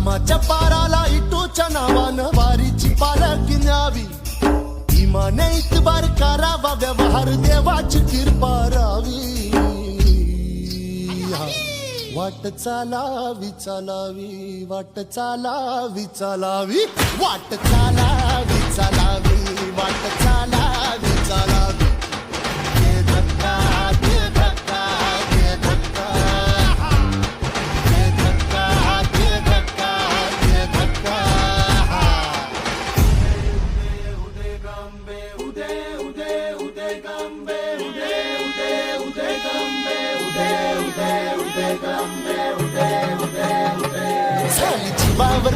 रामाच्या पाराला इटूच्या नावानं वारीची पालखी न्यावी, इमाने इतबार करावा, व्यवहार देवाची कृपा रावी. वाट चालावी चालावी, वाट चालावी चालावी, वाट चालावी चालावी, वाट चालावी चालावी. दे धक्का दे धक्का दे धक्का, दे धक्का दे धक्का दे धक्का. उदे गंबे उदे उदे उदे गंबे उदे उदे उदे गंबे उदे उदे उदे गंबे उदे उदे उदे. झाली जीवावर